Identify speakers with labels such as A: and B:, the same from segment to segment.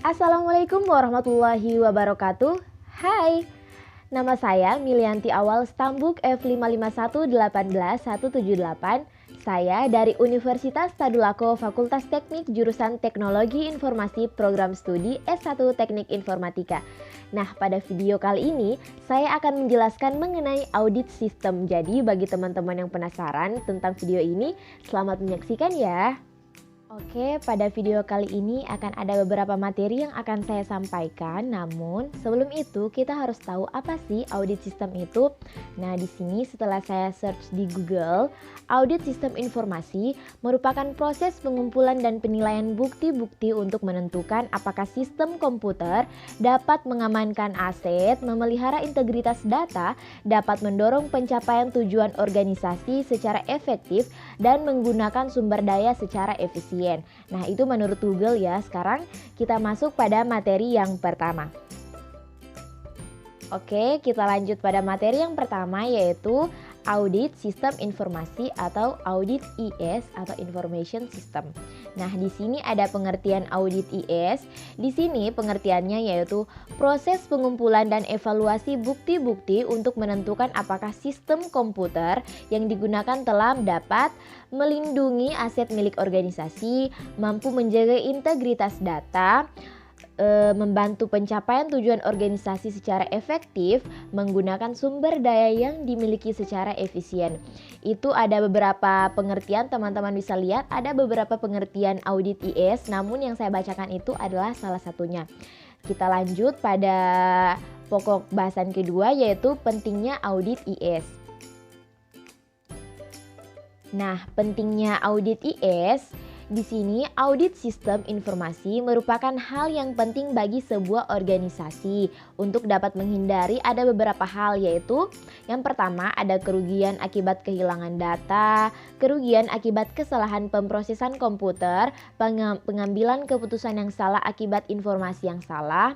A: Assalamualaikum warahmatullahi wabarakatuh. Hai, nama saya Milianti Awal Stambuk F55118178. Saya dari Universitas Tadulako Fakultas Teknik Jurusan Teknologi Informasi Program Studi S1 Teknik Informatika. Nah, pada video kali ini saya akan menjelaskan mengenai audit sistem. Jadi bagi teman-teman yang penasaran tentang video ini, selamat menyaksikan ya. Oke, pada video kali ini akan ada beberapa materi yang akan saya sampaikan. Namun, sebelum itu kita harus tahu apa sih audit sistem itu. Nah, di sini setelah saya search di Google, audit sistem informasi merupakan proses pengumpulan dan penilaian bukti-bukti untuk menentukan apakah sistem komputer dapat mengamankan aset, memelihara integritas data, dapat mendorong pencapaian tujuan organisasi secara efektif, dan menggunakan sumber daya secara efisien. Nah, itu menurut Google ya. Sekarang kita masuk pada materi yang pertama. Oke, kita lanjut pada materi yang pertama, yaitu audit sistem informasi atau audit IS atau information system. Nah, di sini ada pengertian audit IS. Di sini pengertiannya yaitu proses pengumpulan dan evaluasi bukti-bukti untuk menentukan apakah sistem komputer yang digunakan telah dapat melindungi aset milik organisasi, mampu menjaga integritas data, membantu pencapaian tujuan organisasi secara efektif, menggunakan sumber daya yang dimiliki secara efisien. Itu ada beberapa pengertian, teman-teman bisa lihat ada beberapa pengertian audit IS, namun yang saya bacakan itu adalah salah satunya. Kita lanjut pada pokok bahasan kedua, yaitu pentingnya audit IS. Nah, pentingnya audit IS, di sini audit sistem informasi merupakan hal yang penting bagi sebuah organisasi untuk dapat menghindari ada beberapa hal, yaitu yang pertama ada kerugian akibat kehilangan data, kerugian akibat kesalahan pemrosesan komputer, pengambilan keputusan yang salah akibat informasi yang salah,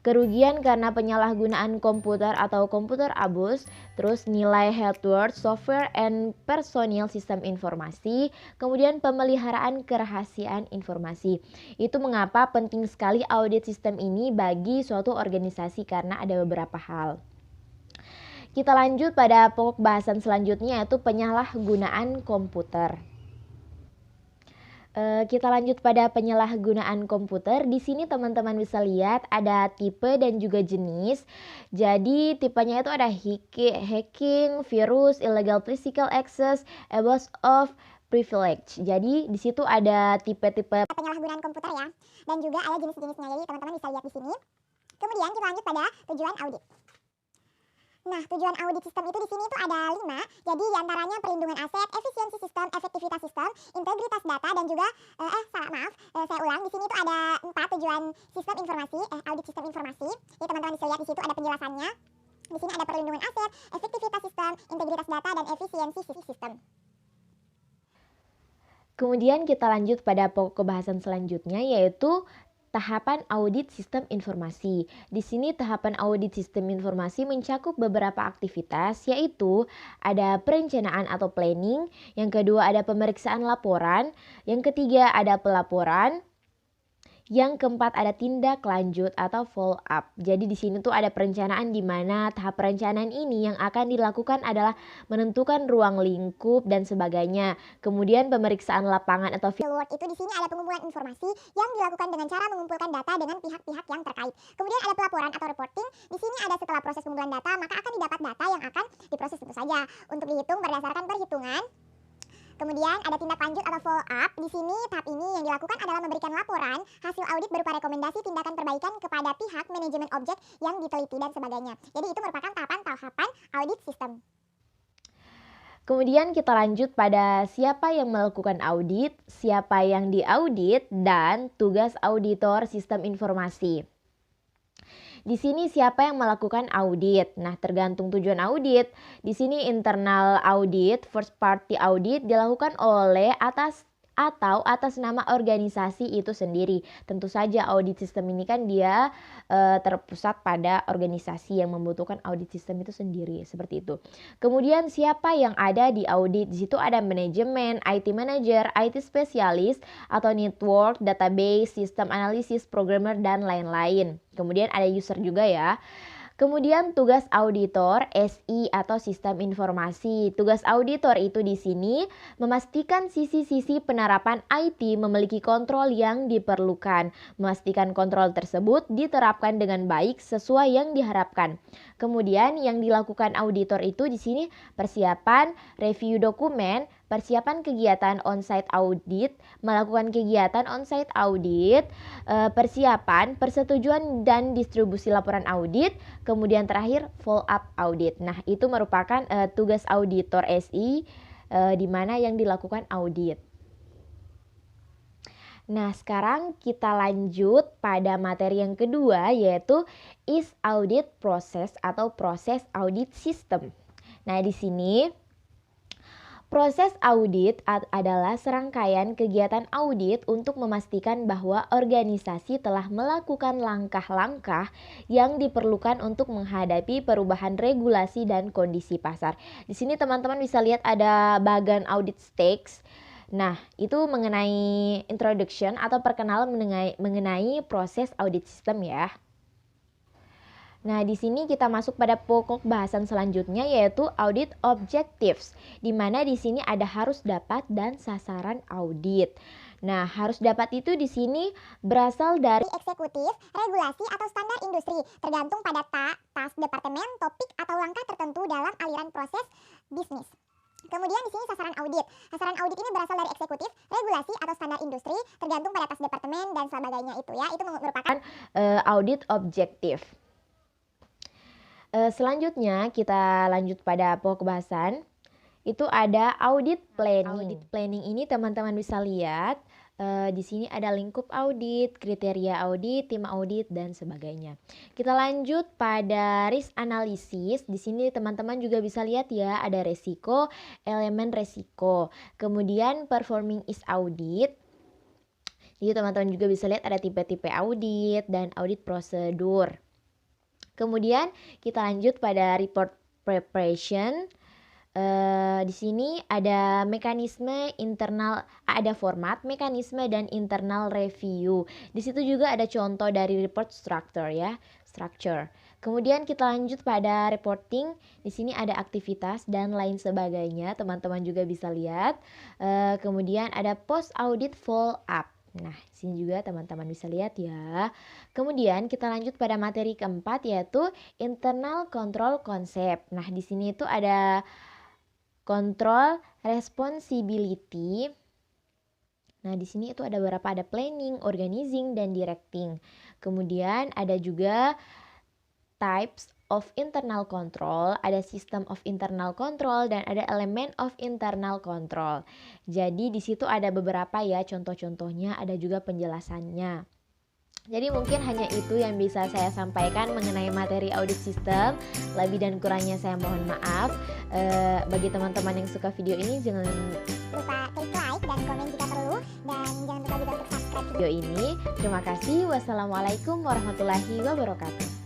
A: kerugian karena penyalahgunaan komputer atau komputer abuse, terus nilai hardware, software, and personil sistem informasi, kemudian pemeliharaan kerahasiaan informasi. Itu mengapa penting sekali audit sistem ini bagi suatu organisasi karena ada beberapa hal. Kita lanjut pada pokok bahasan selanjutnya, yaitu penyalahgunaan komputer. Kita lanjut pada penyalahgunaan komputer. Di sini teman-teman bisa lihat ada tipe dan juga jenis. Jadi tipenya itu ada hacking, virus, illegal physical access, abuse of privilege. Jadi di situ ada tipe-tipe
B: penyalahgunaan komputer ya, dan juga ada jenis-jenisnya. Jadi teman-teman bisa lihat di sini. Kemudian kita lanjut pada tujuan audit. Nah, tujuan audit sistem itu di sini tuh ada 5. Jadi diantaranya perlindungan aset, efisiensi sistem, efektivitas sistem, integritas data, dan juga saya ulang, di sini tuh ada 4 tujuan sistem informasi, audit sistem informasi. Jadi teman-teman bisa lihat di situ ada penjelasannya. Di sini ada perlindungan aset, efektivitas sistem, integritas data, dan efisiensi sistem.
A: Kemudian kita lanjut pada pokok bahasan selanjutnya, yaitu tahapan audit sistem informasi. Di sini tahapan audit sistem informasi mencakup beberapa aktivitas, yaitu ada perencanaan atau planning, yang kedua ada pemeriksaan laporan, yang ketiga ada pelaporan, yang keempat ada tindak lanjut atau follow up. Jadi di sini tuh ada perencanaan, di mana tahap perencanaan ini yang akan dilakukan adalah menentukan ruang lingkup dan sebagainya. Kemudian pemeriksaan lapangan atau
B: Fieldwork itu di sini ada pengumpulan informasi yang dilakukan dengan cara mengumpulkan data dengan pihak-pihak yang terkait. Kemudian ada pelaporan atau reporting. Di sini ada setelah proses pengumpulan data, maka akan didapat data yang akan diproses tentu saja untuk dihitung berdasarkan perhitungan. Kemudian ada tindak lanjut atau follow up. Di sini tahap ini yang dilakukan adalah memberikan laporan hasil audit berupa rekomendasi tindakan perbaikan kepada pihak manajemen objek yang diteliti dan sebagainya. Jadi itu merupakan tahapan audit sistem.
A: Kemudian kita lanjut pada siapa yang melakukan audit, siapa yang diaudit, dan tugas auditor sistem informasi. Di sini siapa yang melakukan audit? Nah, tergantung tujuan audit. Di sini internal audit, first party audit dilakukan oleh atau atas nama organisasi itu sendiri. Tentu saja audit sistem ini kan dia terpusat pada organisasi yang membutuhkan audit sistem itu sendiri, seperti itu. Kemudian siapa yang ada di audit? Di situ ada manajemen, IT manager, IT spesialis atau network, database, sistem analisis, programmer dan lain-lain. Kemudian ada user juga ya. Kemudian tugas auditor, SI atau sistem informasi. Tugas auditor itu di sini memastikan sisi-sisi penerapan IT memiliki kontrol yang diperlukan. Memastikan kontrol tersebut diterapkan dengan baik sesuai yang diharapkan. Kemudian yang dilakukan auditor itu di sini persiapan, review dokumen, persiapan kegiatan on-site audit, melakukan kegiatan on-site audit, persiapan, persetujuan dan distribusi laporan audit, kemudian terakhir follow up audit. Nah, itu merupakan tugas auditor SI di mana yang dilakukan audit. Nah, sekarang kita lanjut pada materi yang kedua, yaitu is audit process atau proses audit system. Nah, di sini proses audit adalah serangkaian kegiatan audit untuk memastikan bahwa organisasi telah melakukan langkah-langkah yang diperlukan untuk menghadapi perubahan regulasi dan kondisi pasar. Di sini teman-teman bisa lihat ada bagan audit stakes. Nah, itu mengenai introduction atau perkenalan mengenai proses audit system ya. Nah, di sini kita masuk pada pokok bahasan selanjutnya yaitu audit objectives, di mana di sini ada harus dapat dan sasaran audit. Nah, harus dapat itu di sini berasal dari
B: eksekutif, regulasi atau standar industri, tergantung pada task departemen, topik atau langkah tertentu dalam aliran proses bisnis. Kemudian di sini sasaran audit. Sasaran audit ini berasal dari eksekutif, regulasi atau standar industri, tergantung pada task departemen dan sebagainya itu ya. Itu merupakan
A: audit objektif. Selanjutnya kita lanjut pada pokok bahasan. Itu ada audit planning. Audit planning ini teman-teman bisa lihat di sini ada lingkup audit, kriteria audit, tim audit dan sebagainya. Kita lanjut pada risk analysis. Di sini teman-teman juga bisa lihat ya ada resiko, elemen resiko. Kemudian performing is audit. Jadi teman-teman juga bisa lihat ada tipe-tipe audit dan audit prosedur. Kemudian kita lanjut pada report preparation. Di sini ada mekanisme internal, ada format, mekanisme dan internal review. Di situ juga ada contoh dari report structure ya, structure. Kemudian kita lanjut pada reporting. Di sini ada aktivitas dan lain sebagainya. Teman-teman juga bisa lihat. Kemudian ada post audit follow up. Nah, di sini juga teman-teman bisa lihat ya. Kemudian kita lanjut pada materi keempat yaitu internal control concept. Nah, di sini itu ada control responsibility. Nah, di sini itu ada beberapa, ada planning, organizing dan directing. Kemudian ada juga types of internal control, ada system of internal control dan ada elemen of internal control. Jadi di situ ada beberapa ya contoh-contohnya, ada juga penjelasannya. Jadi mungkin hanya itu yang bisa saya sampaikan mengenai materi audit system. Lebih dan kurangnya saya mohon maaf. Bagi teman-teman yang suka video ini jangan
B: lupa klik like dan komen jika perlu, dan jangan lupa juga untuk subscribe video
A: ini. Terima kasih. Wassalamualaikum warahmatullahi wabarakatuh.